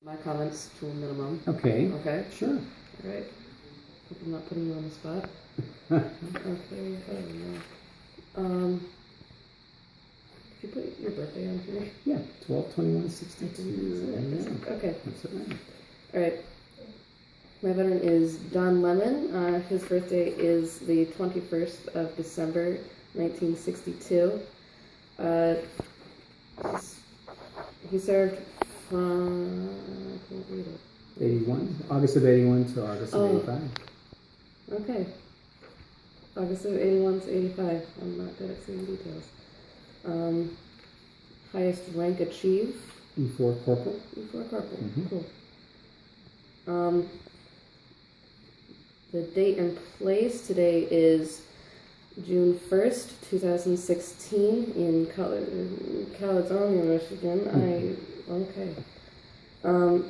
My comments to a minimum. Okay. Okay? Sure. All right. Hope I'm not putting you on the spot. Okay. Oh, no. Could you put your birthday on here? Yeah, 12/21/62. Okay. That's right. All right. My veteran is Don Lemmon. His birthday is the 21st of December, 1962. He served from, I can't read it. 81, August of 81 to August of 85. Okay. August of 81 to 85. I'm not good at seeing details. Highest rank achieved? E4 corporal. E4 corporal. Mm-hmm. Cool. The date and place today is June 1st, 2016 in Caledonia, Michigan. Mm-hmm. Okay. Don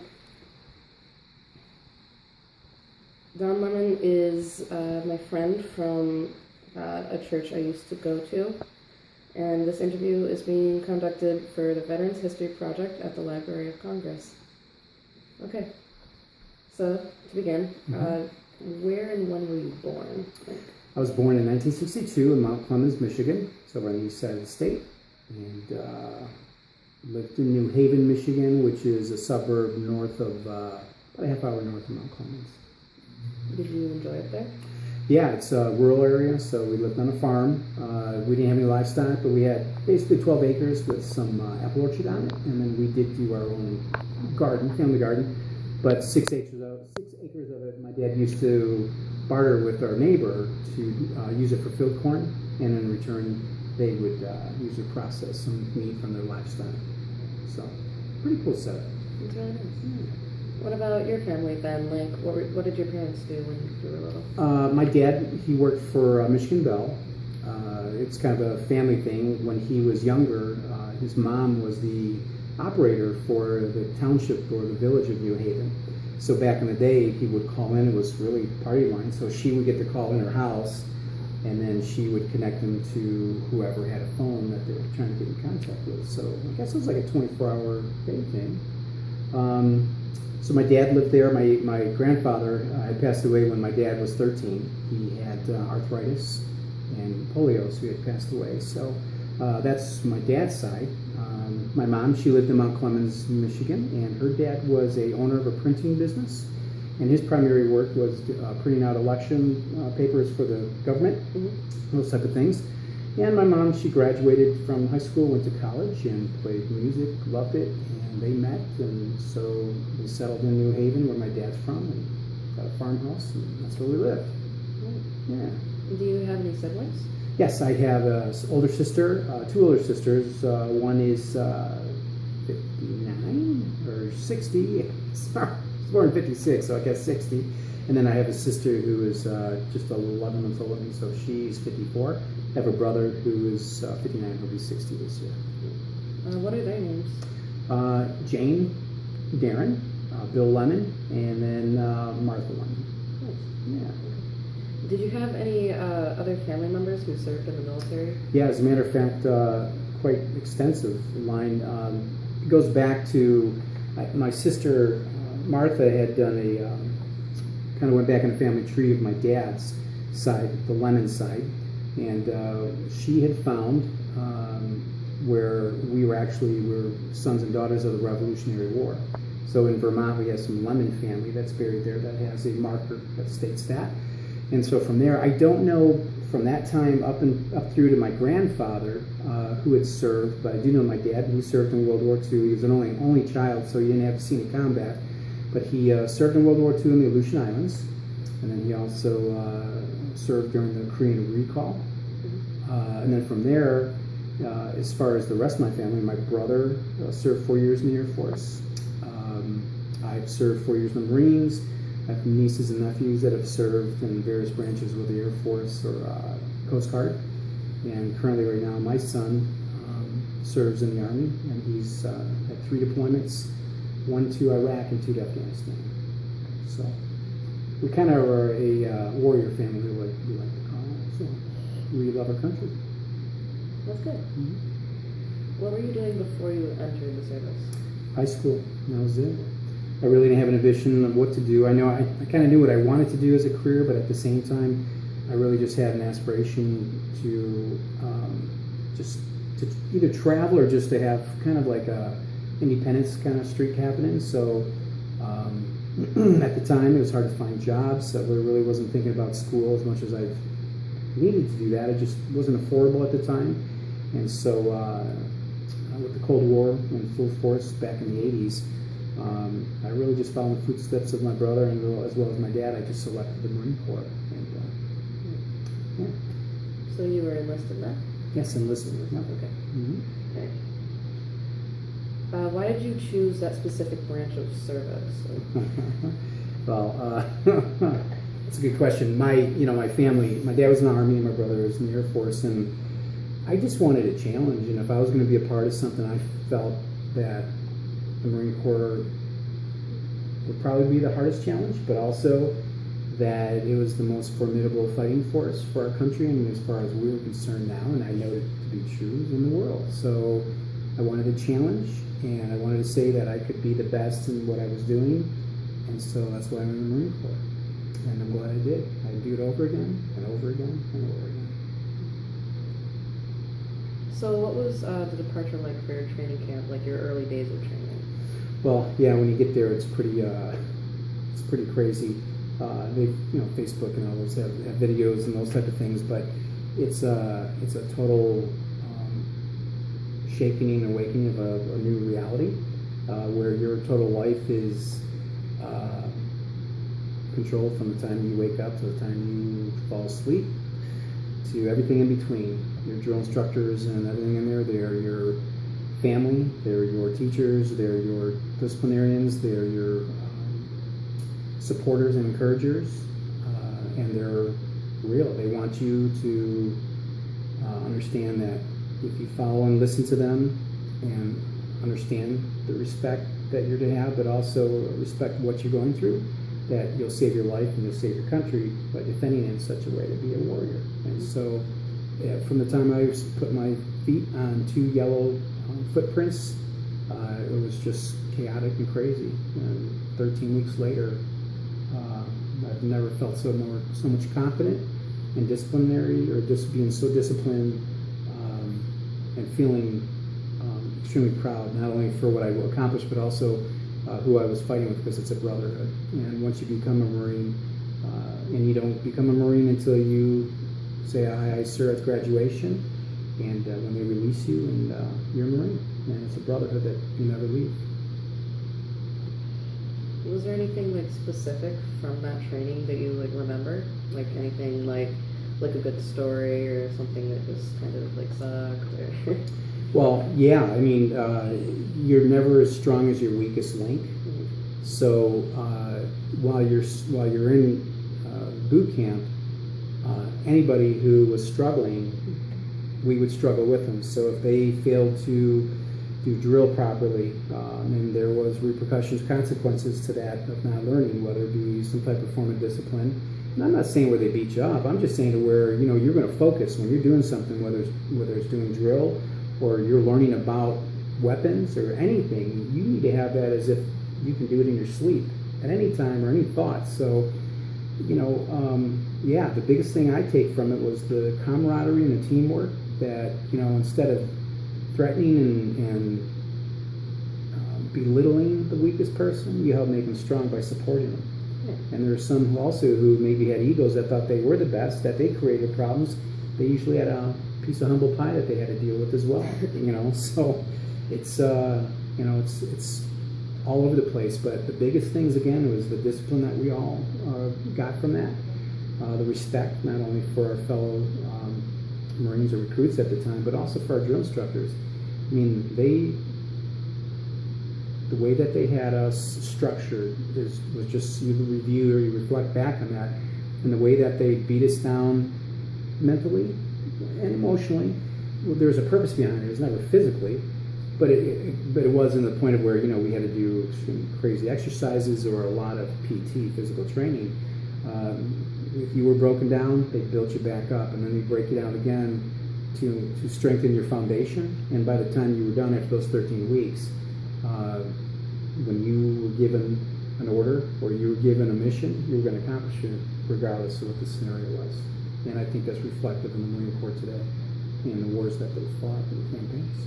Lemmon is my friend from a church I used to go to, and this interview is being conducted for the Veterans History Project at the Library of Congress. Okay, so to begin, where and when were you born? I was born in 1962 in Mount Clemens, Michigan, so we're on the east side of the state, and lived in New Haven, Michigan, which is a suburb north of, about a half hour north of Mount Clemens. Did you enjoy it there? Yeah, it's a rural area, so we lived on a farm. We didn't have any livestock, but we had basically 12 acres with some apple orchard on it, and then we did do our own garden, family garden. But 6 acres of it, my dad used to barter with our neighbor to use it for field corn, and in return, they would usually process some meat from their livestock. So, pretty cool setup. It's really nice. Yeah. What about your family then? Like, what did your parents do when you were little? My dad, he worked for Michigan Bell. It's kind of a family thing. When he was younger, his mom was the operator for the township or the village of New Haven. So back in the day, he would call in. It was really party line. So she would get the call in her house, and then she would connect them to whoever had a phone that they were trying to get in contact with. So I guess it was like a 24-hour day thing. So my dad lived there. My grandfather had passed away when my dad was 13. He had arthritis and polio, so he had passed away. So that's my dad's side. My mom, she lived in Mount Clemens, Michigan, and her dad was a owner of a printing business. And his primary work was printing out election papers for the government, those type of things. And my mom, she graduated from high school, went to college, and played music, loved it, and they met, and so we settled in New Haven, where my dad's from, and got a farmhouse, and that's where we lived. Yeah. Do you have any siblings? Yes, I have an older sister, two older sisters. One is 59 or 60. Sorry, I was born in 56, so I guess 60. And then I have a sister who is just 11 months older than me, so she's 54. I have a brother who is 59, he'll be 60 this year. What are their names? Jane, Darren, Bill Lemmon, and then Martha Lemmon. Nice. Yeah. Did you have any other family members who served in the military? Yeah, as a matter of fact, quite extensive line. It goes back to my sister Martha had done a kind of went back in the family tree of my dad's side, the Lemmon side, and she had found where we were sons and daughters of the Revolutionary War. So in Vermont, we have some Lemmon family that's buried there that has a marker that states that. And so from there, I don't know from that time up through to my grandfather who had served, but I do know my dad. He served in World War II. He was an only child, so he didn't have to see any combat. But he served in World War II in the Aleutian Islands, and then he also served during the Korean recall. And then from there, as far as the rest of my family, my brother served 4 years in the Air Force. I've served 4 years in the Marines. I have nieces and nephews that have served in various branches with the Air Force or Coast Guard. And currently right now, my son serves in the Army, and he's had 3 deployments, 1 to Iraq and 2 to Afghanistan. So we kind of are a warrior family, we like to call it. So we love our country. That's good. What were you doing before you entered the service? High school, that was it. I really didn't have an ambition of what to do. I know I kind of knew what I wanted to do as a career, but at the same time, I really just had an aspiration to just to either travel or just to have kind of like a independence kind of streak happening. So at the time, it was hard to find jobs. So I really wasn't thinking about school as much as I needed to do that. It just wasn't affordable at the time. And so with the Cold War in full force back in the 80s, I really just followed the footsteps of my brother and as well as my dad. I just selected the Marine Corps. And, yeah. So you were enlisted then? Yes, enlisted. Yeah. Okay. Mm-hmm. Okay. Why did you choose that specific branch of service? Well, that's a good question. My family, my dad was in the Army and my brother was in the Air Force, and I just wanted a challenge. And if I was going to be a part of something, I felt that the Marine Corps would probably be the hardest challenge, but also that it was the most formidable fighting force for our country, and as far as we were concerned now, and I know it to be true, in the world. So I wanted a challenge, and I wanted to say that I could be the best in what I was doing, and so that's why I'm in the Marine Corps. And I'm glad I did. I'd do it over again, and over again, and over again. So what was the departure like for your training camp, like your early days of training? Well, yeah, when you get there, it's pretty crazy. They, Facebook and all those have videos and those type of things, but it's a total shaking and awakening of a new reality, where your total life is controlled from the time you wake up to the time you fall asleep, to everything in between. Your drill instructors and everything in there, they're your family, they're your teachers, they're your disciplinarians, they're your supporters and encouragers, and they're real. They want you to understand that if you follow and listen to them and understand the respect that you're to have, but also respect what you're going through, that you'll save your life and you'll save your country by defending it in such a way to be a warrior. And so from the time I put my feet on 2 yellow footprints, it was just chaotic and crazy. And 13 weeks later, I've never felt so much confident and disciplinary, or just being so disciplined, and feeling extremely proud, not only for what I accomplished, but also who I was fighting with, because it's a brotherhood. And once you become a Marine, and you don't become a Marine until you say aye, aye, sir at graduation, and when they release you, and you're a Marine, and it's a brotherhood that you never leave. Was there anything like specific from that training that you like remember? Like anything like a good story or something that just kind of like sucked? Or Well, yeah. I mean, you're never as strong as your weakest link. Mm-hmm. So while you're in boot camp, anybody who was struggling, we would struggle with them. So if they failed to do drill properly, and there was repercussions, consequences to that of not learning, whether it be some type of form of discipline. And I'm not saying where they beat you up. I'm just saying to where you're going to focus when you're doing something, whether it's doing drill or you're learning about weapons or anything. You need to have that as if you can do it in your sleep at any time or any thought. So, yeah, the biggest thing I take from it was the camaraderie and the teamwork. That instead of threatening and belittling the weakest person, you help make them strong by supporting them. Yeah. And there are some who maybe had egos that thought they were the best, that they created problems. They usually had a piece of humble pie that they had to deal with as well. So it's it's all over the place. But the biggest things again was the discipline that we all got from that, the respect not only for our fellow Marines or recruits at the time, but also for our drill instructors. I mean, the way that they had us structured was just, you review or you reflect back on that, and the way that they beat us down mentally and emotionally. Well, there was a purpose behind it. It was never physically, but it was in the point of where we had to do extremely crazy exercises or a lot of PT, physical training. If you were broken down, they built you back up, and then they break you down again to strengthen your foundation. And by the time you were done after those 13 weeks, when you were given an order or you were given a mission, you were going to accomplish it regardless of what the scenario was. And I think that's reflective in the Marine Corps today and the wars that they fought and the campaigns.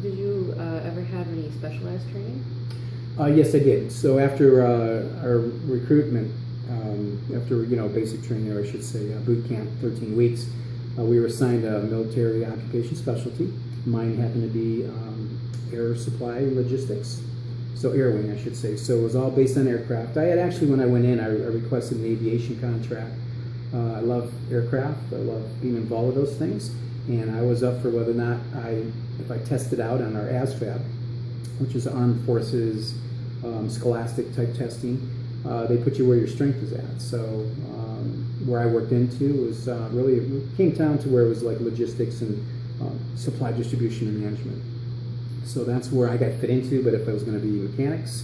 Did you ever have any specialized training? Yes, I did. So after our recruitment, after basic training, or I should say boot camp, 13 weeks, we were assigned a military occupation specialty. Mine happened to be air supply logistics, so air wing, I should say. So it was all based on aircraft. I had actually, when I went in, I requested an aviation contract. I love aircraft. I love being involved with those things, and I was up for whether or not if I tested out on our ASFAB, which is Armed Forces scholastic type testing. They put you where your strength is at. So where I worked into was really, it came down to where it was like logistics and supply distribution and management. So that's where I got fit into, but if I was going to be mechanics,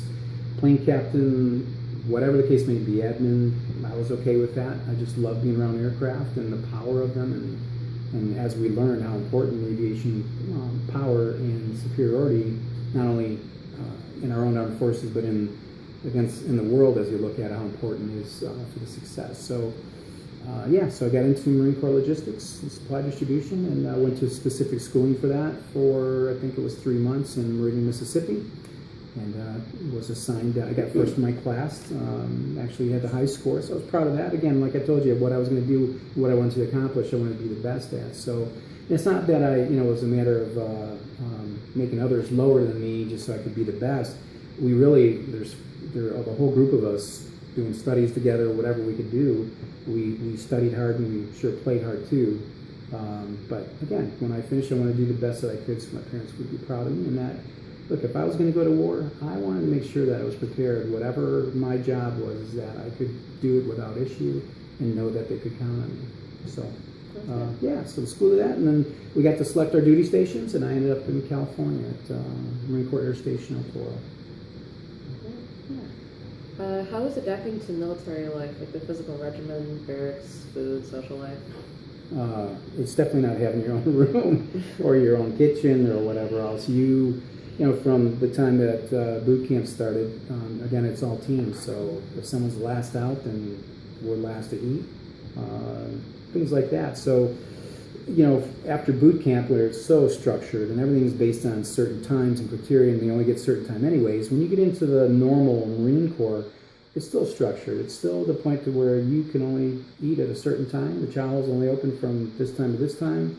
plane captain, whatever the case may be, admin, I was okay with that. I just love being around aircraft and the power of them, and as we learn how important aviation power and superiority, not only in our own armed forces, but in the world, as you look at how important it is for the success. So so I got into Marine Corps logistics and supply distribution, and I went to specific schooling for that for, I think it was 3 months in Meridian, Mississippi, and was assigned, I got first in my class, actually had the high score, so I was proud of that. Again, like I told you, what I was going to do, what I wanted to accomplish, I wanted to be the best at. So it's not that it was a matter of making others lower than me just so I could be the best. We really, there are a whole group of us doing studies together, whatever we could do. We studied hard and we sure played hard too. But again, when I finished, I wanted to do the best that I could so my parents would be proud of me. And that, look, if I was going to go to war, I wanted to make sure that I was prepared. Whatever my job was, that I could do it without issue and know that they could count on me. So, so the school did that, and then we got to select our duty stations, and I ended up in California at Marine Corps Air Station El Toro. How is adapting to military life, like the physical regimen, barracks, food, social life? It's definitely not having your own room or your own kitchen or whatever else. From the time that boot camp started, again, it's all teams. So if someone's last out, then we're last to eat. Things like that. So, after boot camp, where it's so structured and everything is based on certain times and criteria, and they only get certain time anyways, when you get into the normal Marine Corps, it's still structured. It's still the point to where you can only eat at a certain time. The chow is only open from this time to this time.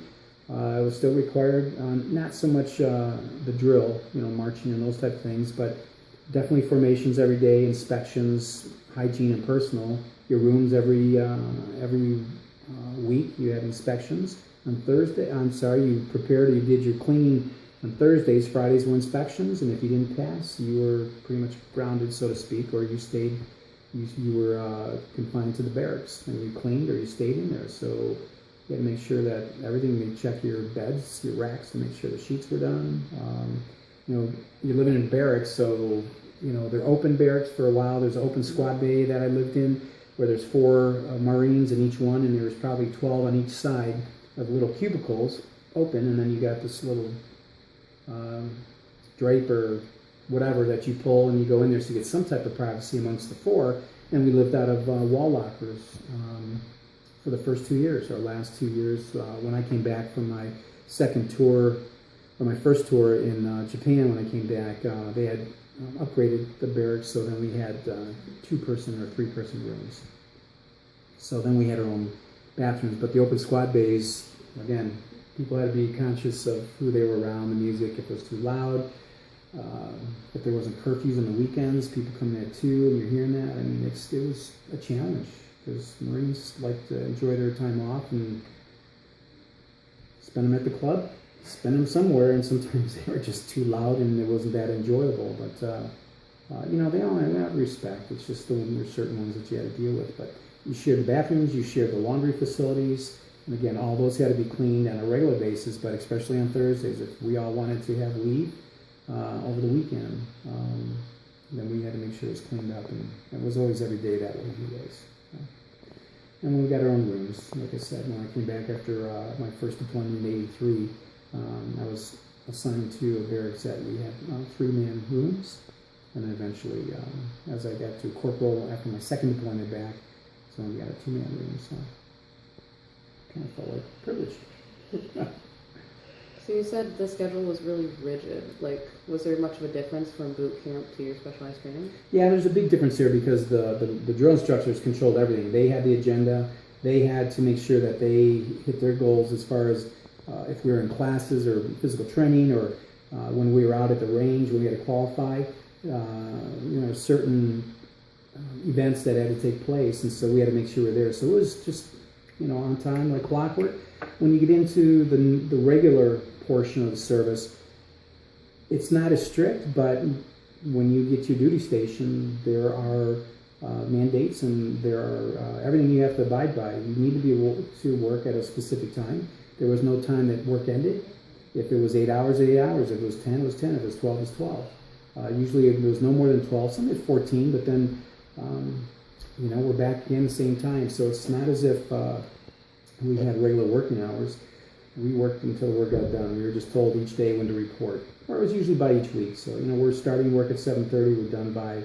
It was still required, not so much the drill, marching and those type of things, but definitely formations every day, inspections, hygiene and personal. Your rooms every week, you had inspections. You did your cleaning on Thursdays. Fridays were inspections, and if you didn't pass, you were pretty much grounded, so to speak, or you stayed, you were confined to the barracks, and you cleaned or you stayed in there. So you had to make sure that everything, they check your beds, your racks to make sure the sheets were done. You're living in barracks, so, they're open barracks for a while. There's an open squad bay that I lived in, where there's 4 Marines in each one, and there's probably 12 on each side of little cubicles open, and then you got this little drape or whatever that you pull, and you go in there so you get some type of privacy amongst the 4. And we lived out of wall lockers for the first 2 years, or last 2 years. When I came back from my second tour, or my first tour in Japan, when I came back, they had upgraded the barracks, so then we had 2-person or 3-person rooms. So then we had our own bathrooms, but the open squad bays, again, people had to be conscious of who they were around, the music, if it was too loud, if there wasn't curfews on the weekends, people coming in at 2 and you're hearing that. I mean, it was a challenge, because Marines like to enjoy their time off and spend them at the club, spend them somewhere, and sometimes they were just too loud and it wasn't that enjoyable. But they all have respect. It's just there's certain ones that you had to deal with. But you shared the bathrooms, you shared the laundry facilities, and again, all those had to be cleaned on a regular basis. But especially on Thursdays, if we all wanted to have leave over the weekend, then we had to make sure it was cleaned up, and it was always every day that way, anyways. And when we got our own rooms, like I said, when I came back after my first deployment in '83. I was assigned to a barracks that we had 3-man rooms, And then eventually, as I got to corporal after my second deployment back, so we got a 2-man room, so kind of felt like privilege. So you said the schedule was really rigid. Like, was there much of a difference from boot camp to your specialized training? Yeah, there's a big difference here because the drill instructors controlled everything. They had the agenda. They had to make sure that they hit their goals as far as if we were in classes or physical training, or when we were out at the range, when we had to qualify, certain events that had to take place, and so we had to make sure we were there. So it was just, on time like clockwork. When you get into the regular portion of the service, it's not as strict, but when you get to your duty station, there are mandates, and there are everything you have to abide by. You need to be able to work at a specific time. There was no time that work ended. If it was 8 hours, 8 hours. If it was 10, it was 10. If it was 12, it was 12. Usually it was no more than 12. Some at 14, but then we're back again the same time. So it's not as if we had regular working hours. We worked until the work got done. We were just told each day when to report, or it was usually by each week. So we're starting work at 7:30. We're done by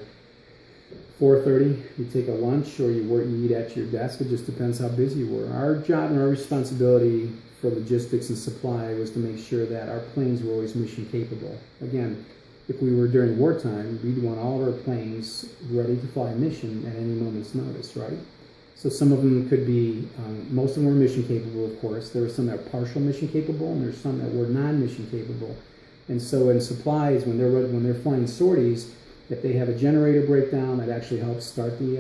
4:30. You take a lunch, or you eat at your desk. It just depends how busy you were. Our job and our responsibility for logistics and supply was to make sure that our planes were always mission capable. Again, if we were during wartime, we'd want all of our planes ready to fly a mission at any moment's notice, right? So some of them could be, most of them were mission capable, of course. There were some that were partial mission capable, and there's some that were non-mission capable. And so in supplies, when they're flying sorties, if they have a generator breakdown that actually helps start the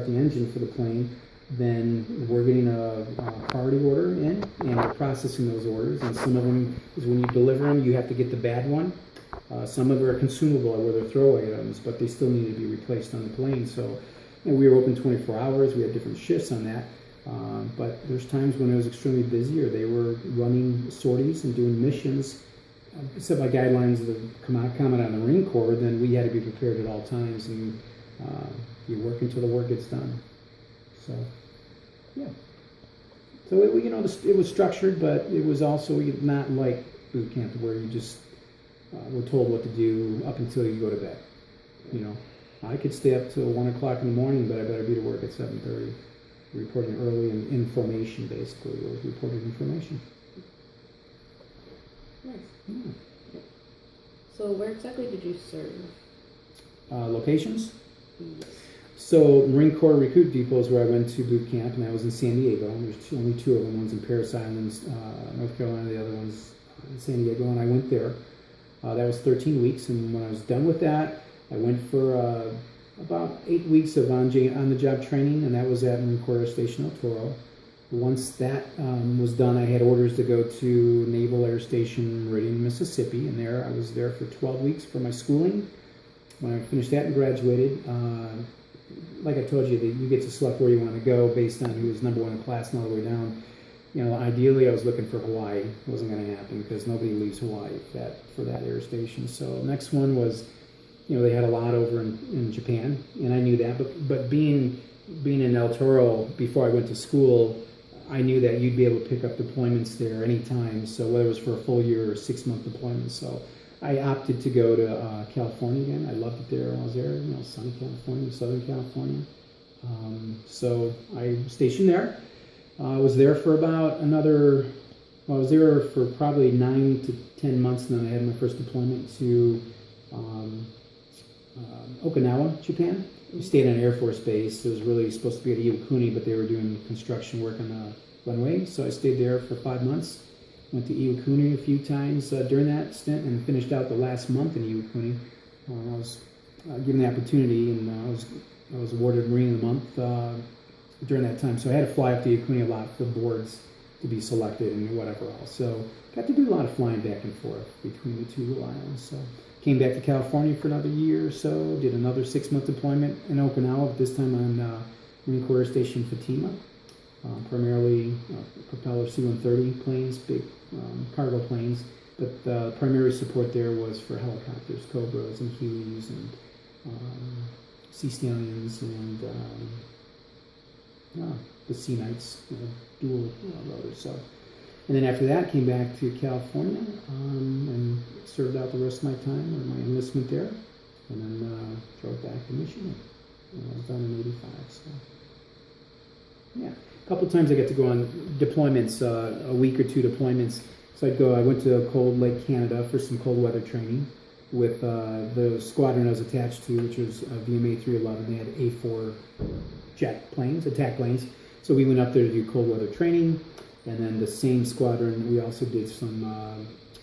engine for the plane, then we're getting a priority order in, and we're processing those orders. And some of them is when you deliver them, you have to get the bad one. Some of them are consumable, or they're throwaway items, but they still need to be replaced on the plane. So we were open 24 hours. We had different shifts on that. But there's times when it was extremely busy, or they were running sorties and doing missions. Set by guidelines of the comment on the Marine Corps, then we had to be prepared at all times, and you work until the work gets done. So, yeah. So it was structured, but it was also not like boot camp where you just were told what to do up until you go to bed. I could stay up till 1 o'clock in the morning, but I better be to work at 7:30. Reporting early and information, basically. It was reported information. Nice. Yeah. So where exactly did you serve? Locations? Yes. So Marine Corps Recruit Depot is where I went to boot camp, and I was in San Diego. There's only 2 of them. One's in Parris Islands, North Carolina. The other one's in San Diego, and I went there. That was 13 weeks, and when I was done with that, I went for about 8 weeks of on-the-job training, and that was at Marine Corps Air Station El Toro. Once that was done, I had orders to go to Naval Air Station Meridian, Mississippi, and I was there for 12 weeks for my schooling. When I finished that and graduated, like I told you, you get to select where you want to go based on who was number 1 in class and all the way down. Ideally, I was looking for Hawaii. It wasn't going to happen because nobody leaves Hawaii for that air station. So next one was, they had a lot over in Japan, and I knew that. But being in El Toro before I went to school, I knew that you'd be able to pick up deployments there anytime. So whether it was for a full year or 6-month deployment, so I opted to go to California again. I loved it there when I was there. Sunny California, Southern California. So I stationed there. I was there for about I was there for probably 9 to 10 months, and then I had my first deployment to Okinawa, Japan. We stayed on an Air Force base. It was really supposed to be at Iwakuni, but they were doing construction work on the runway, so I stayed there for 5 months. Went to Iwakuni a few times during that stint, and finished out the last month in Iwakuni. I was given the opportunity, and I was awarded Marine of the Month during that time. So I had to fly up to Iwakuni a lot for boards to be selected and whatever else. So got to do a lot of flying back and forth between the 2 islands. So came back to California for another year or so. Did another 6-month deployment in Okinawa, but this time on Marine Corps Air Station Fatima. Primarily propeller C-130 planes, big cargo planes, but the primary support there was for helicopters, Cobras and Hueys and Sea Stallions and the Sea Knights, dual rotors. So, and then after that, came back to California and served out the rest of my time or my enlistment there. and then drove back to Michigan. I was done in '85. So yeah, a couple of times I got to go on deployments, a week or two deployments. So I went to Cold Lake, Canada for some cold weather training with the squadron I was attached to, which was VMA 311. They had A4 jet planes, attack planes. So we went up there to do cold weather training, and then the same squadron, we also did some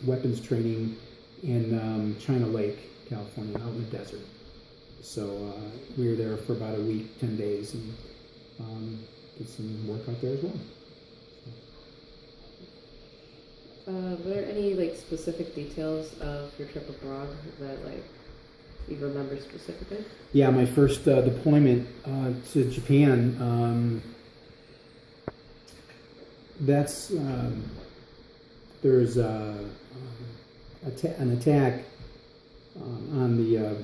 weapons training in China Lake, California, out in the desert. So we were there for about a week, 10 days, and did some work out there as well. Were there any specific details of your trip abroad that you remember specifically? Yeah, my first deployment to Japan. There's an attack on the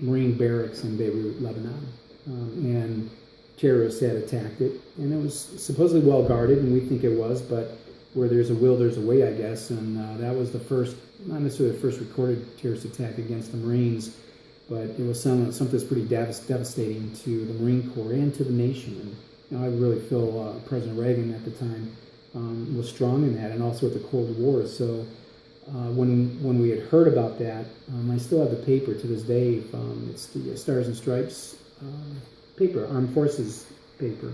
Marine barracks in Beirut, Lebanon, and terrorists had attacked it, and it was supposedly well guarded, and we think it was, but where there's a will, there's a way, I guess, and that was the first, not necessarily the first recorded terrorist attack against the Marines, but it was something that's pretty devastating to the Marine Corps and to the nation. And I really feel President Reagan at the time was strong in that, and also with the Cold War. So when we had heard about that, I still have the paper to this day. It's the Stars and Stripes paper, Armed Forces paper.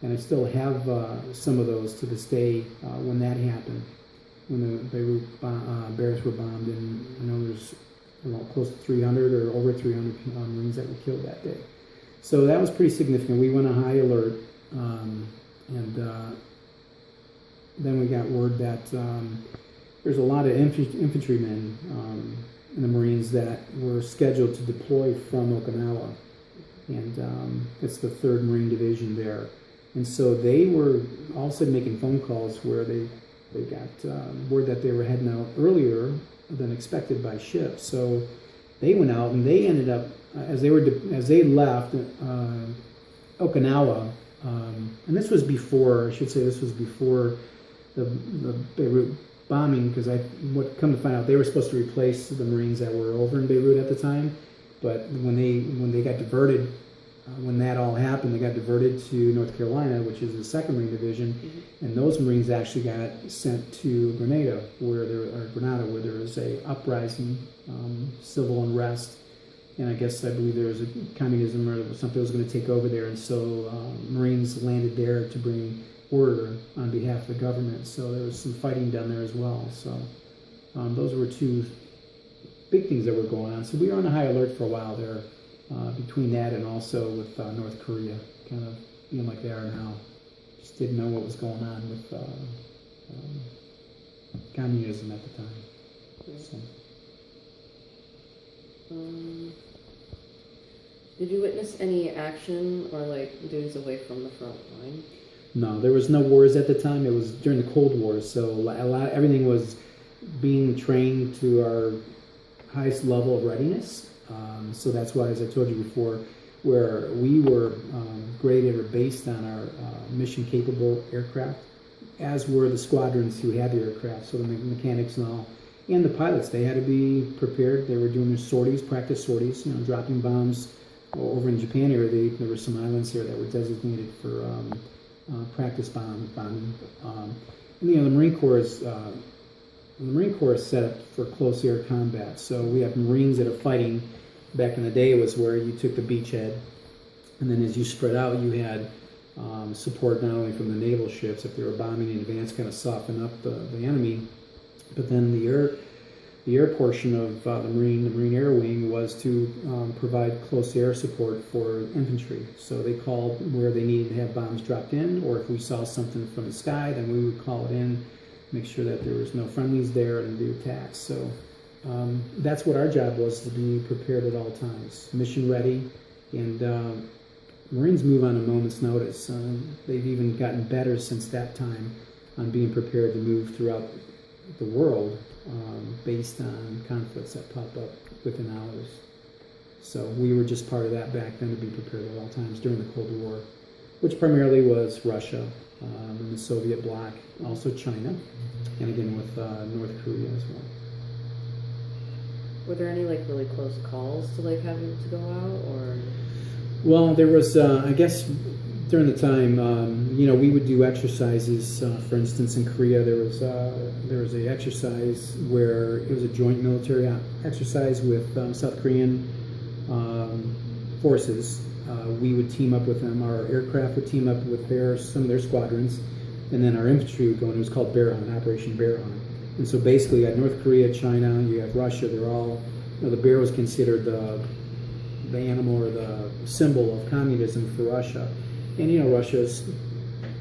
And I still have some of those to this day when that happened, when the Beirut barracks were bombed, and I know there's close to 300 or over 300 Marines that were killed that day. So that was pretty significant. We went on high alert, and then we got word that there's a lot of infantrymen in the Marines that were scheduled to deploy from Okinawa, and it's the 3rd Marine Division there. And so they were all of a sudden making phone calls where they got word that they were heading out earlier than expected by ship. So they went out, and they ended up as they left Okinawa. And this was before, I should say, this was before the Beirut bombing, because come to find out, they were supposed to replace the Marines that were over in Beirut at the time. But when they got diverted. When that all happened, they got diverted to North Carolina, which is the 2nd Marine Division, and those Marines actually got sent to Grenada, where there was a uprising, civil unrest, and I believe there was a communism or something that was going to take over there, and so Marines landed there to bring order on behalf of the government. So there was some fighting down there as well. So those were 2 big things that were going on. So we were on a high alert for a while there. Between that and also with North Korea, kind of being like they are now, just didn't know what was going on with communism at the time. So. Did you witness any action or duties away from the front line? No, there was no wars at the time. It was during the Cold War, so everything was being trained to our highest level of readiness. So that's why, as I told you before, where we were graded or based on our mission-capable aircraft, as were the squadrons who had the aircraft, so the mechanics and all, and the pilots. They had to be prepared. They were doing their sorties, practice sorties, dropping bombs. Over in Japan area, there were some islands here that were designated for practice bombing. And, the Marine Corps is set up for close air combat. So we have Marines that are fighting. Back in the day, it was where you took the beachhead, and then as you spread out, you had support not only from the naval ships if they were bombing in advance, kind of soften up the enemy, but then the air portion of the Marine Air Wing was to provide close air support for infantry. So they called where they needed to have bombs dropped in, or if we saw something from the sky, then we would call it in, make sure that there was no friendlies there, and do attacks. So that's what our job was, to be prepared at all times, mission ready, and Marines move on a moment's notice. They've even gotten better since that time on being prepared to move throughout the world based on conflicts that pop up within hours. So we were just part of that back then, to be prepared at all times during the Cold War, which primarily was Russia and the Soviet bloc, also China, and again with North Korea as well. Were there any like really close calls to like having to go out, or? Well, there was, I guess, during the time, we would do exercises. For instance, in Korea, there was a exercise where it was a joint military exercise with South Korean forces. We would team up with them. Our aircraft would team up with some of their squadrons, and then our infantry would go, and it was called Bear Hunt, Operation Bear Hunt. And so basically, you had North Korea, China, you had Russia. They're all, the bear was considered the animal or the symbol of communism for Russia. And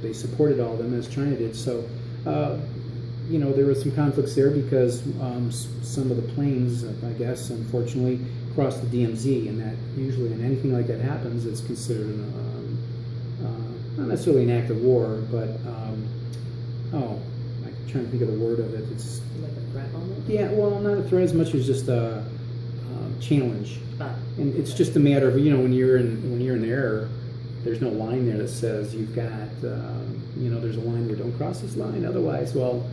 they supported all of them as China did. So, there were some conflicts there because some of the planes, I guess, unfortunately, crossed the DMZ, and that usually, when anything like that happens, it's considered not necessarily an act of war, but I'm trying to think of the word of it. It's Like a threat almost? Yeah, well, not a threat as much as just a challenge. And it's Okay. just a matter of, when you're in the air, there's no line there that says you've got, there's a line where don't cross this line. Otherwise, well,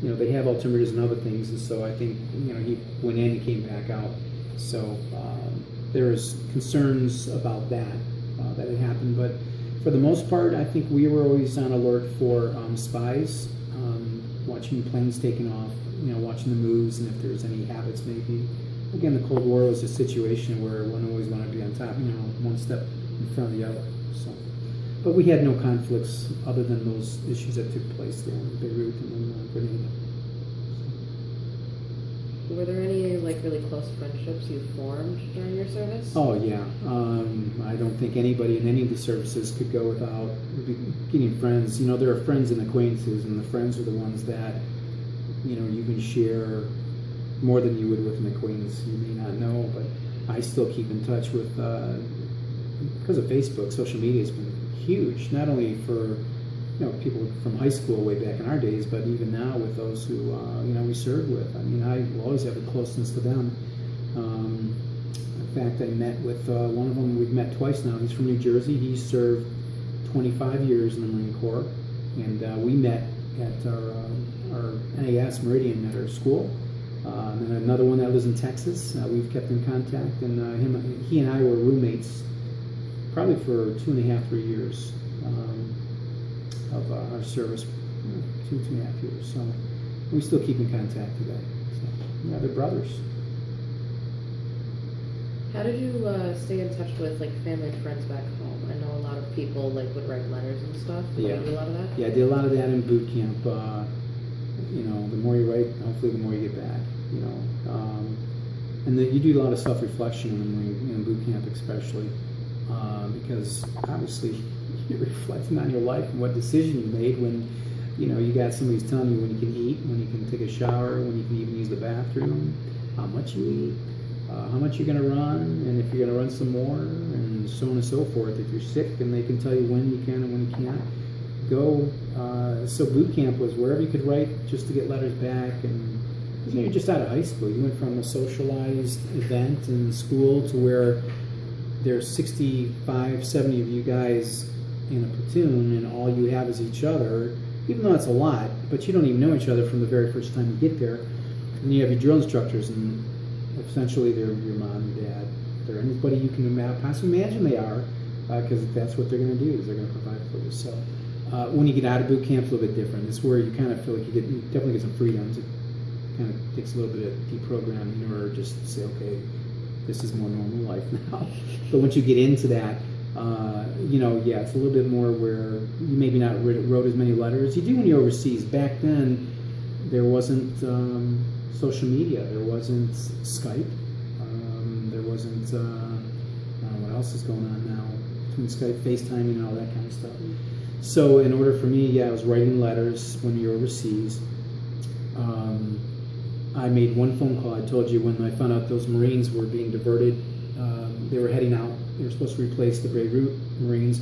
they have altimeters and other things, and so I think, he went in and came back out. So there was concerns about that had happened, but for the most part, I think we were always on alert for spies, watching planes taking off, watching the moves, and if there's any habits maybe. Again, the Cold War was a situation where one always wanted to be on top, one step in front of the other. So, but we had no conflicts other than those issues that took place there in Beirut and in Grenada. Were there any like really close friendships you formed during your service? Oh yeah, I don't think anybody in any of the services could go without getting friends. There are friends and acquaintances, and the friends are the ones that you can share more than you would with an acquaintance you may not know. But I still keep in touch with because of Facebook. Social media has been huge, not only for people from high school way back in our days, but even now with those who we served with. I mean, I will always have a closeness to them. In fact, I met with one of them. We've met twice now. He's from New Jersey. He served 25 years in the Marine Corps, and we met at our NAS Meridian at our school. And another one that lives in Texas. We've kept in contact, and he and I were roommates probably for 2.5, 3 years. Of our service, 2.5 years. So we still keep in contact today. So, they're brothers. How did you stay in touch with like family and friends back home? I know a lot of people like would write letters and stuff. Did you do a lot of that? Yeah, I did a lot of that in boot camp. The more you write, hopefully the more you get back. And then you do a lot of self-reflection in boot camp, especially because obviously you're reflecting on your life and what decision you made when you got somebody's telling you when you can eat, when you can take a shower, when you can even use the bathroom, how much you eat, how much you're going to run, and if you're going to run some more, and so on and so forth. If you're sick, and they can tell you when you can and when you can't go. So boot camp was wherever you could write just to get letters back, and you're just out of high school. You went from a socialized event in school to where there's 65, 70 of you guys in a platoon, and all you have is each other, even though it's a lot, but you don't even know each other from the very first time you get there. And you have your drill instructors, and essentially they're your mom, your dad. They're anybody you can possibly imagine they are, because that's what they're going to do, is they're going to provide for you. So when you get out of boot camp, it's a little bit different. It's where you kind of feel like you definitely get some freedoms. It kind of takes a little bit of deprogramming, or just say, okay, this is more normal life now. But once you get into that, it's a little bit more where you maybe not wrote as many letters. You do when you're overseas. Back then, there wasn't social media. There wasn't Skype. There wasn't, I don't know what else is going on now between Skype, FaceTiming, and all that kind of stuff. So in order for me, I was writing letters when you're overseas. I made one phone call. I told you when I found out those Marines were being diverted. They were heading out. They were supposed to replace the Beirut Marines.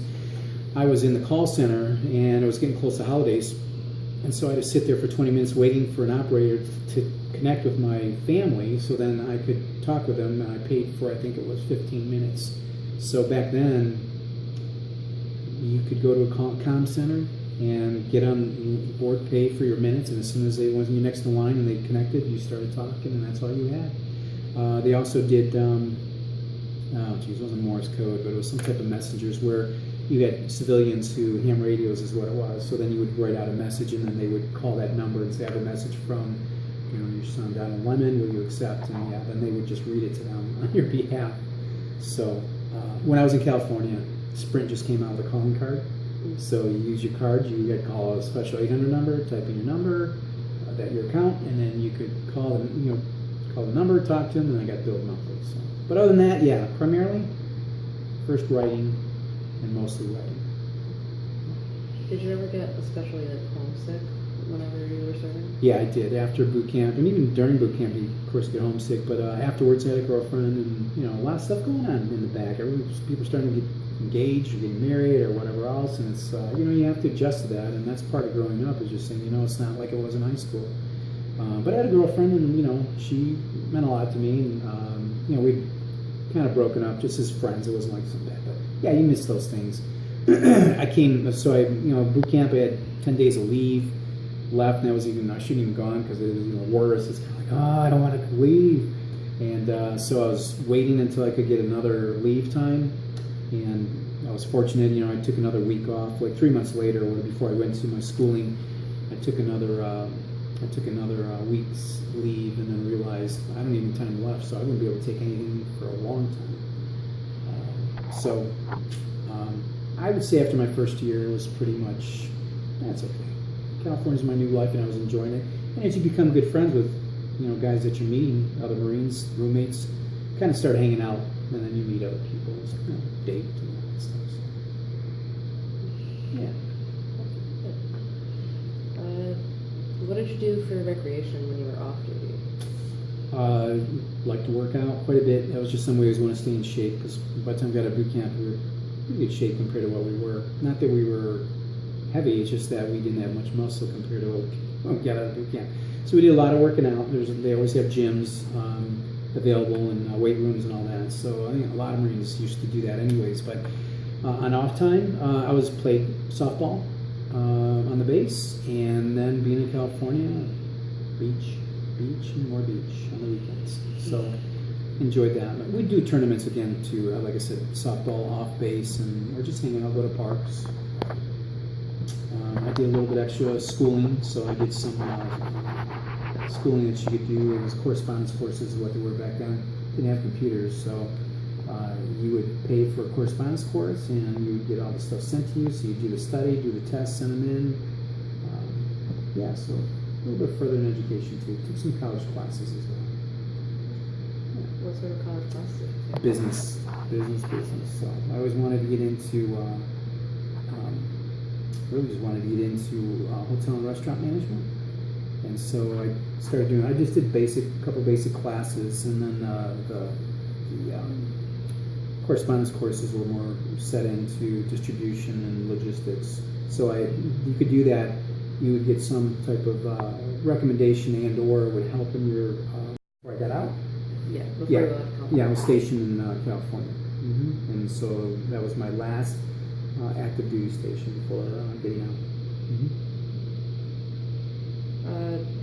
I was in the call center, and it was getting close to holidays. And so I had to sit there for 20 minutes waiting for an operator to connect with my family so then I could talk with them. And I paid for, I think it was 15 minutes. So back then, you could go to a comm center and get on board, pay for your minutes, and as soon as they went you next in line and they connected, you started talking, and that's all you had. They also did, it wasn't Morse code, but it was some type of messengers where you had civilians who, ham radios is what it was. So then you would write out a message, and then they would call that number and say, I have a message from, your son down in Lemmon, will you accept? And yeah, then they would just read it to them on your behalf. So when I was in California, Sprint just came out with a calling card. So you use your card, you get call a special 800 number, type in your number, that your account, and then you could call them, call the number, talk to them, and I got billed monthly. So, but other than that, yeah, primarily first writing and mostly writing. Did you ever get especially homesick whenever you were serving? Yeah, I did. After boot camp, and even during boot camp, you of course get homesick. But afterwards, I had a girlfriend, and a lot of stuff going on in the back. People starting to get engaged or getting married or whatever else, and it's you have to adjust to that, and that's part of growing up is just saying it's not like it was in high school. But I had a girlfriend, and she meant a lot to me, and we'd kind of broken up just as friends. It wasn't like so bad, but yeah, you miss those things. I boot camp. I had 10 days of leave left, and I shouldn't even gone because it was worse. It's kind of like, I don't want to leave, and so I was waiting until I could get another leave time, and I was fortunate. I took another week off. Like 3 months later, or before I went to my schooling, I took another week's leave, and then realized I don't even have time left, so I wouldn't be able to take anything for a long time. So I would say after my first year, it was pretty much, that's okay. California's my new life, and I was enjoying it. And as you become good friends with, guys that you're meeting, other Marines, roommates, kind of start hanging out, and then you meet other people, date and all that stuff. So, yeah. What did you do for recreation when you were off duty? Like to work out quite a bit. That was just some ways I want to stay in shape, because by the time we got out of boot camp, we were in pretty good shape compared to what we were. Not that we were heavy, it's just that we didn't have much muscle compared to what we got out of boot camp. So we did a lot of working out. They always have gyms available and weight rooms and all that. So I think a lot of Marines used to do that anyways. But on off time, I played softball on the base, and then being in California, beach, and more beach on the weekends. So enjoyed that. We do tournaments again too. Like I said, softball off base, and we're just hanging out, go to parks. I did a little bit extra schooling, so I did some schooling that you could do. It was correspondence courses, what they were back then. Didn't have computers, so you would pay for a correspondence course, and you would get all the stuff sent to you. So you do the study, do the tests, send them in. So a little bit further in education too. Took some college classes as well. What sort of college classes? Business. So I always wanted to get into. Really just wanted to get into hotel and restaurant management, and so I started doing. I just did a couple basic classes, and then the correspondence courses were more set into distribution and logistics. So you could do that. You would get some type of recommendation, and/or it would help in your. Before I got out. Yeah. Before you left California. Yeah, I was stationed in California, and so that was my last. Active duty station before getting out.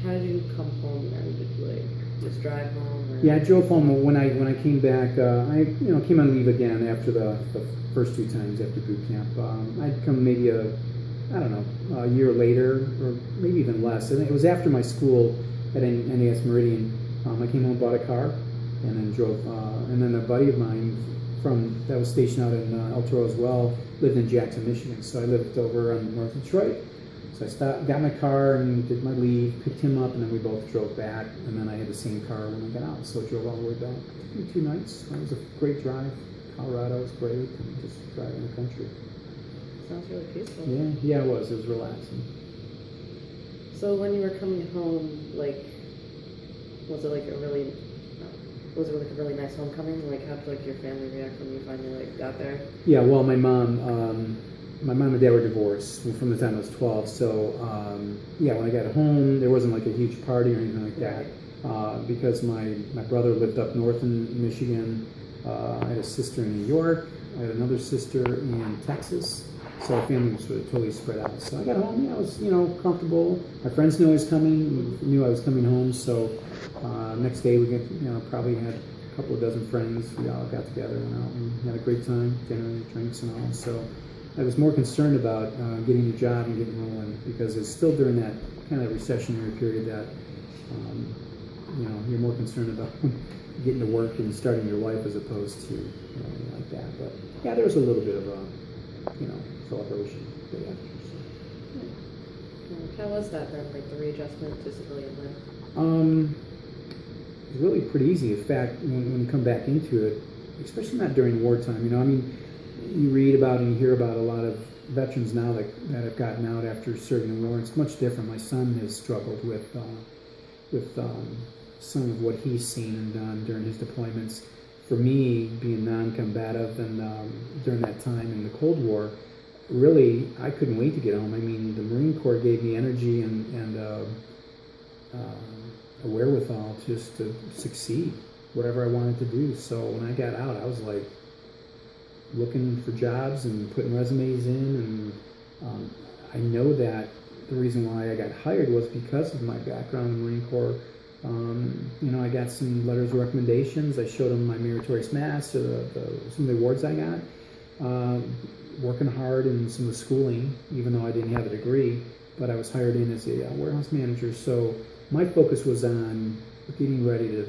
How did you come home then? Did you just drive home? Or? Yeah, I drove home when I came back. I came on leave again after the first 2 times after boot camp. I'd come maybe a year later, or maybe even less. I think it was after my school at NAS Meridian. I came home, bought a car, and then drove. And then a buddy of mine that was stationed out in El Toro as well, lived in Jackson, Michigan. So I lived over on North Detroit. So I got my car and did my leave, picked him up, and then we both drove back. And then I had the same car when I got out, so I drove all the way back. It took me 2 nights. It was a great drive. Colorado was great, and just driving the country. Sounds really peaceful. Yeah, it was. It was relaxing. So when you were coming home, was it like a really nice homecoming? How did your family react when you finally got there? Yeah, well, my mom and dad were divorced from the time I was 12. So when I got home, there wasn't a huge party or anything like that, because my brother lived up north in Michigan. I had a sister in New York. I had another sister in Texas, So our family was sort of totally spread out. So I got home, I was, comfortable. My friends knew I was coming, knew I was coming home. So next day we probably had a couple of dozen friends. We all got together and out and had a great time, dinner, drinks, and all. So I was more concerned about getting a job and getting rolling because it's still during that kind of recessionary period that you're more concerned about getting to work and starting your life as opposed to like that. But yeah, there was a little bit of a celebration day after. How was that then, like the readjustment to civilian life? It was really pretty easy. In fact, when you come back into it, especially not during wartime, you read about and you hear about a lot of veterans now that have gotten out after serving the war. It's much different. My son has struggled with some of what he's seen and done during his deployments. For me, being non-combative and during that time in the Cold War, really, I couldn't wait to get home. I mean, the Marine Corps gave me energy and a wherewithal just to succeed, whatever I wanted to do. So when I got out, I was like looking for jobs and putting resumes in, and I know that the reason why I got hired was because of my background in the Marine Corps. I got some letters of recommendations. I showed them my meritorious mass, some of the awards I got. Working hard in some of the schooling, even though I didn't have a degree, but I was hired in as a warehouse manager. So my focus was on getting ready to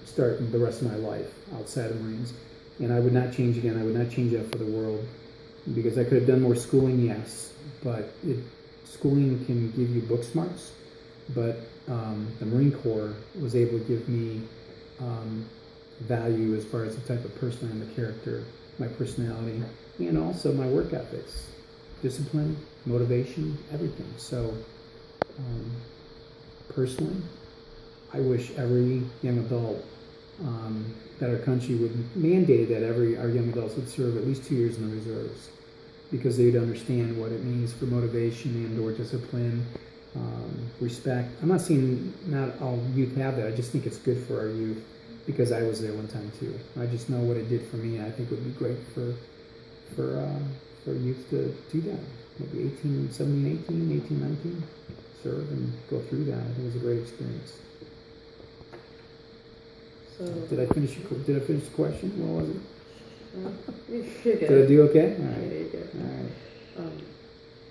start the rest of my life outside of the Marines. And I would not change again. I would not change that for the world because I could have done more schooling, yes, but schooling can give you book smarts, but the Marine Corps was able to give me value as far as the type of person I am, the character, my personality, and also my work ethics, discipline, motivation, everything. So personally, I wish every young adult that our country would mandate that our young adults would serve at least 2 years in the reserves because they'd understand what it means for motivation and or discipline, respect. I'm not saying not all youth have that. I just think it's good for our youth because I was there one time too. I just know what it did for me, and I think it would be great for youth to do that. Maybe 17, 18, 19, serve and go through that. I think it was a great experience. So, Did I finish the question? What was it? You're good. Did I do okay? All right. Yeah, you're good. All right.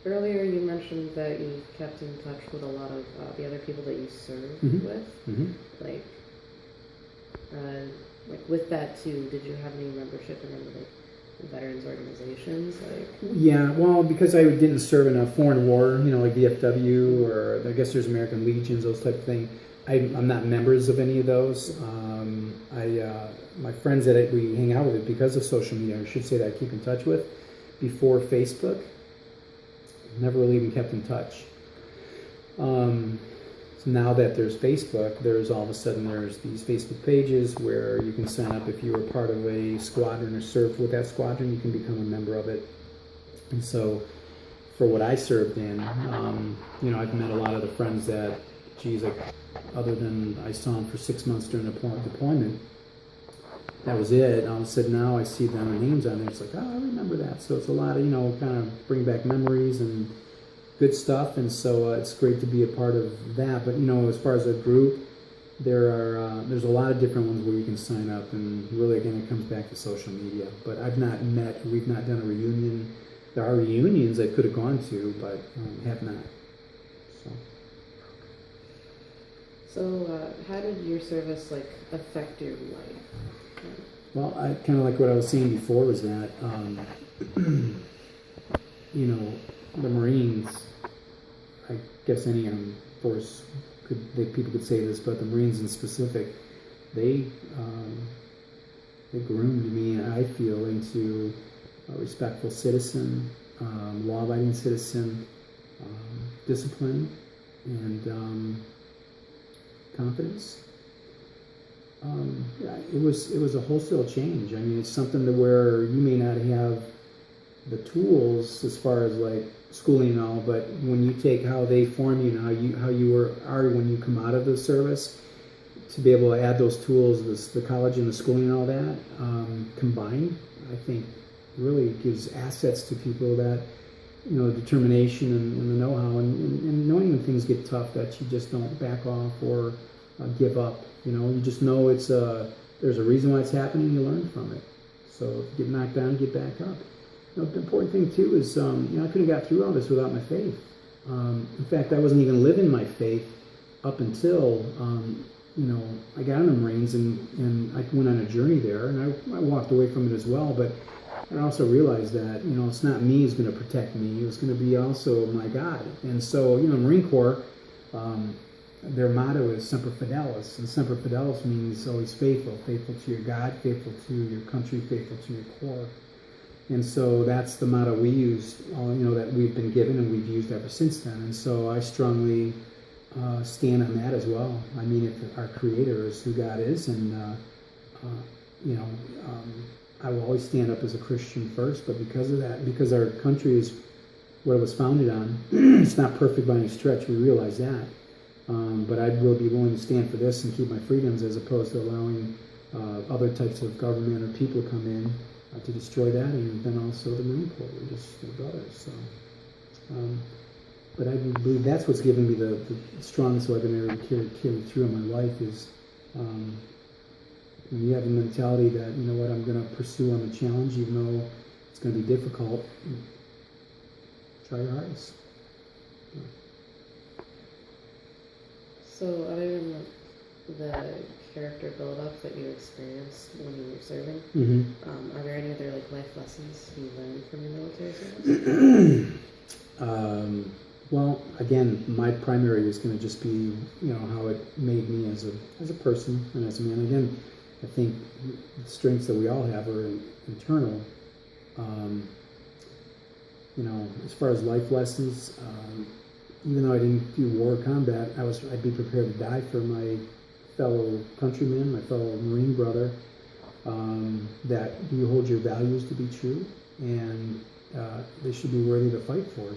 Earlier you mentioned that you kept in touch with a lot of the other people that you served with. Mm-hmm. Like with that too, did you have any membership in any veterans organizations? Yeah, well, because I didn't serve in a foreign war, like VFW or I guess there's American Legions, those type of things. I'm not members of any of those. My friends that we hang out with because of social media, I should say that I keep in touch with. Before Facebook, never really even kept in touch. So now that there's Facebook, there's all of a sudden there's these Facebook pages where you can sign up if you were part of a squadron or served with that squadron, you can become a member of it. And so for what I served in, I've met a lot of the friends that, other than I saw them for 6 months during the deployment, that was it. All of a sudden now I see their names on there. It's like, oh, I remember that. So it's a lot of, kind of bring back memories and good stuff. And so it's great to be a part of that. But, as far as a group, there's a lot of different ones where you can sign up. And really, again, it comes back to social media. But we've not done a reunion. There are reunions I could have gone to, but have not. So how did your service affect your life? Well, I kind of like what I was saying before was that, the Marines, I guess any force people could say this, but the Marines in specific, they groomed me, I feel, into a respectful citizen, law-abiding citizen, discipline, and confidence. It was a wholesale change. I mean, it's something to where you may not have the tools as far as schooling and all, but when you take how they form you and how you are when you come out of the service, to be able to add those tools, the college and the schooling and all that combined, I think really gives assets to people that, determination and the know-how, and knowing when things get tough that you just don't back off or give up. You just know there's a reason why it's happening. You learn from it. So if you get knocked down, get back up. The important thing too is, I couldn't have got through all this without my faith. In fact, I wasn't even living my faith up until, I got in the Marines and I went on a journey there, and I walked away from it as well. But I also realized that, it's not me who's going to protect me. It was going to be also my God. And so, Marine Corps, their motto is Semper Fidelis, and Semper Fidelis means always faithful to your God, faithful to your country, faithful to your Corps. And so that's the motto we use, that we've been given and we've used ever since then. And so I strongly stand on that as well. I mean, if our Creator is who God is, and I will always stand up as a Christian first. But because of that, because our country is what it was founded on, it's not perfect by any stretch. We realize that. But I will be willing to stand for this and keep my freedoms, as opposed to allowing other types of government or people to come in to destroy that. And then also the Marine Corps, we're just brothers. So, but I believe that's what's given me the strongest weapon I carry through in my life is when you have a mentality that, I'm going to pursue on the challenge, even though it's going to be difficult. Try your hardest. So other than the character build-up that you experienced when you were serving, are there any other life lessons you learned from your military service? Well, again, my primary is going to just be, how it made me as a person and as a man. Again, I think the strengths that we all have are internal. As far as life lessons, even though I didn't do war combat, I'd be prepared to die for my fellow countrymen, my fellow Marine brother, that you hold your values to be true, and they should be worthy to fight for,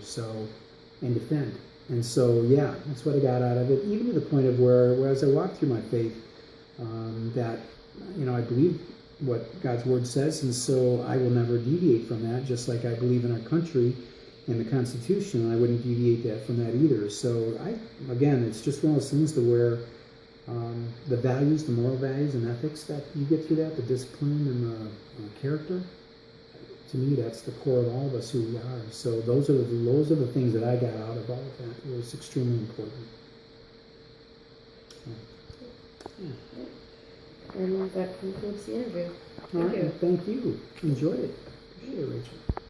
and defend. And so, yeah, that's what I got out of it, even to the point of where as I walked through my faith, that, I believe what God's Word says, and so I will never deviate from that, just like I believe in our country and the Constitution, and I wouldn't deviate from that either. So, again, it's just one of those things to where the values, the moral values and ethics that you get through that, the discipline and the character, to me, that's the core of all of us who we are. So those are the things that I got out of all of that. It was extremely important. And that concludes the interview. Thank you. Enjoyed it. Appreciate it, Rachel.